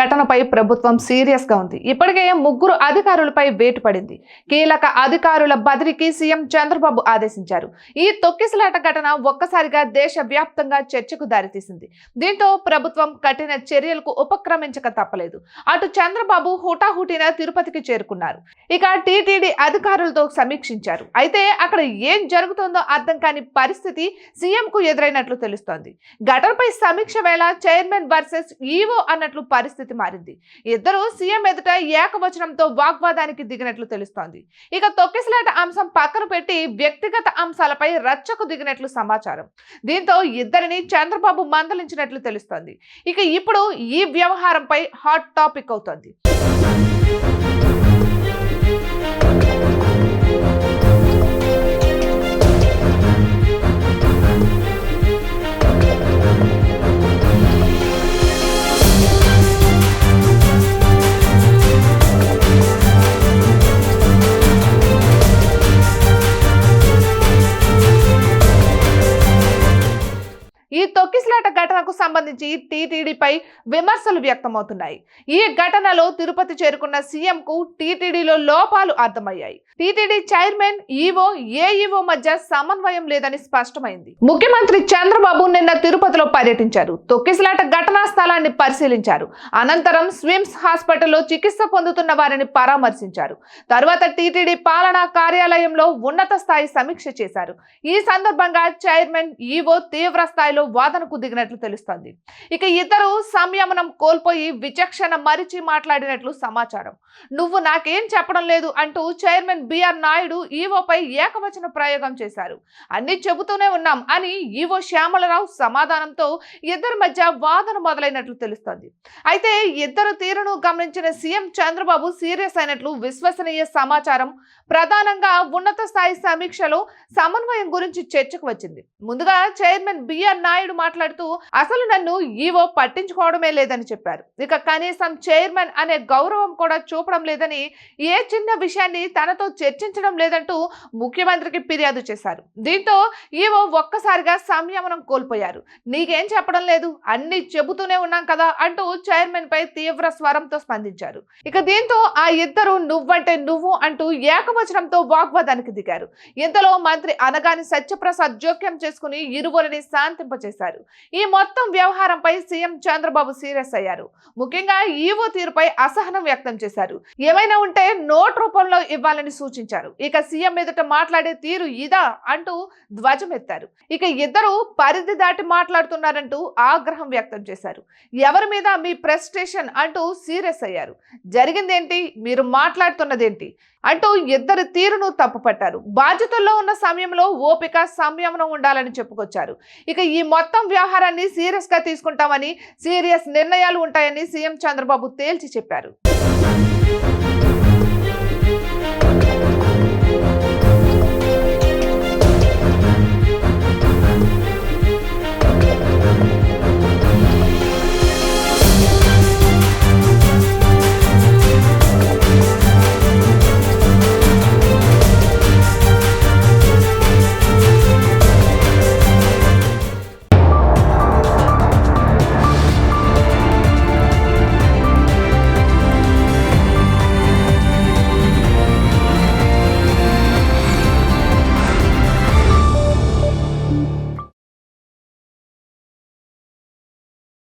ఘటనపై ప్రభుత్వం సీరియస్ గా ఉంది. ఇప్పటికే ముగ్గురు అధికారులపై వేటు పడింది. కీలక అధికారుల బదిలీకి సీఎం చంద్రబాబు ఆదేశించారు. ఈ తొక్కిసలాట ఘటన ఒక్కసారిగా దేశవ్యాప్తంగా చర్చకు దారితీసింది. దీంతో ప్రభుత్వం కఠిన చర్యలకు ఉపక్రమించక తప్పలేదు. అటు చంద్రబాబు హుటాహుటిన తిరుపతికి చేరుకున్నారు. ఇక టీటీడీ అధికారులతో సమీక్షించారు. అయితే అక్కడ ఏం జరుగుతుందో అర్థం కాని పరిస్థితి సీఎం కు ఎదురైనట్లు తెలుస్తోంది. ఘటనపై సమీక్ష వేళ చైర్మన్ వర్సెస్ ఈవో అన్నట్లు పరిస్థితి మారింది. ఇద్దరు సీఎం ఎదుట ఏకవచనంతో వాగ్వాదానికి దిగినట్లు తెలుస్తోంది. ఇక తొక్కిసలాట అంశం పక్కన పెట్టి వ్యక్తిగత అంశాలపై రచ్చకు దిగినట్లు సమాచారం. దీంతో ఇద్దరిని చంద్రబాబు మందలించినట్లు తెలుస్తోంది. ఇక ఇప్పుడు ఈ వ్యవహారంపై హాట్ టాపిక్ అవుతోంది. ఈ తొక్కిసలాట ఘటనకు సంబంధించి టీటీడీపై విమర్శలు వ్యక్తమవుతున్నాయి. ఈ ఘటనలో తిరుపతి చేరుకున్న సీఎం కు టీటీడీలో లోపాలు అర్థమయ్యాయి. టీటీడీ చైర్మన్, ఈవో, ఏఈఓ మధ్య సమన్వయం లేదని స్పష్టమైంది. ముఖ్యమంత్రి చంద్రబాబు నిన్న తిరుపతిలో పర్యటించారు. తొక్కిసలాట ఘటనా స్థలాన్ని పరిశీలించారు. అనంతరం స్విమ్స్ హాస్పిటల్లో చికిత్స పొందుతున్న వారిని పరామర్శించారు. తర్వాత టీటీడీ పాలనా కార్యాలయంలో ఉన్నత స్థాయి సమీక్ష చేశారు. ఈ సందర్భంగా చైర్మన్, ఈవో తీవ్ర స్థాయిలో వాదనకు దిగినట్లు తెలుస్తోంది. ఇక ఇద్దరు సంయమనం కోల్పోయి విచక్షణ మరిచి మాట్లాడినట్లు సమాచారం. నువ్వు నాకేం చెప్పడం లేదు అంటూ చైర్మన్ బిఆర్ నాయుడు ఈవోపై ఏకవచన ప్రయోగం చేశారు. అన్ని చెబుతూనే ఉన్నాం అని ఈవో శ్యామలరావు సమాధానంతో ఇద్దరి మధ్య వాదన మొదలైనట్లు తెలుస్తోంది. అయితే ఇద్దరు తీరును గమనించిన సీఎం చంద్రబాబు సీరియస్ అయినట్లు విశ్వసనీయ సమాచారం. ప్రధానంగా ఉన్నత స్థాయి సమీక్షలో సమన్వయం గురించి చర్చకు వచ్చింది. ముందుగా చైర్మన్ బిఆర్ నాయుడు మాట్లాడుతూ అసలు నన్ను ఈవో పట్టించుకోవడమే లేదని చెప్పారు. ఇక కనీసం చైర్మన్ అనే గౌరవం కూడా చూపడం లేదని, ఏ చిన్న విషయాన్ని తనతో చర్చించడం లేదంటూ ముఖ్యమంత్రికి ఫిర్యాదు చేశారు. దీంతో ఈవో ఒక్కసారిగా సంయమనం కోల్పోయారు. నీకేం చెప్పడం లేదు, అన్ని చెబుతూనే ఉన్నాం కదా అంటూ చైర్మన్ పై తీవ్ర స్వరంతో స్పందించారు. ఇక దీంతో ఆ ఇద్దరు నువ్వంటే నువ్వు అంటూ ఏకవచనంతో వాగ్వాదానికి దిగారు. ఇంతలో మంత్రి అనగాని సత్యప్రసాద్ జోక్యం చేసుకుని ఇరువురిని శాంతింపచేశారు. ఈ మొత్తం వ్యవహారంపై సీఎం చంద్రబాబు సీరియస్ అయ్యారు. ముఖ్యంగా ఈవో తీరుపై అసహనం వ్యక్తం చేశారు. ఏమైనా ఉంటే నోట్ రూపంలో ఇవ్వాలని సూచించారు. ఇక సీఎం ఎదుట మాట్లాడే తీరు ఇదా అంటూ ధ్వజమెత్తారు. ఇక ఇద్దరు పరిధి దాటి మాట్లాడుతున్నారంటూ ఆగ్రహం వ్యక్తం చేశారు. ఎవరి మీద మీ ప్రెస్టేషన్ అంటూ సీరియస్ అయ్యారు. జరిగిందేంటి, మీరు మాట్లాడుతున్నదేంటి అంటూ ఇద్దరి తీరును తప్పుపట్టారు. బాధ్యతల్లో ఉన్న సమయంలో ఓపిక, సంయమనం ఉండాలని చెప్పుకొచ్చారు. ఇక ఈ మొత్తం వ్యవహారాన్ని సీరియస్ గా తీసుకుంటామని, సీరియస్ నిర్ణయాలు ఉంటాయని సీఎం చంద్రబాబు తేల్చి చెప్పారు.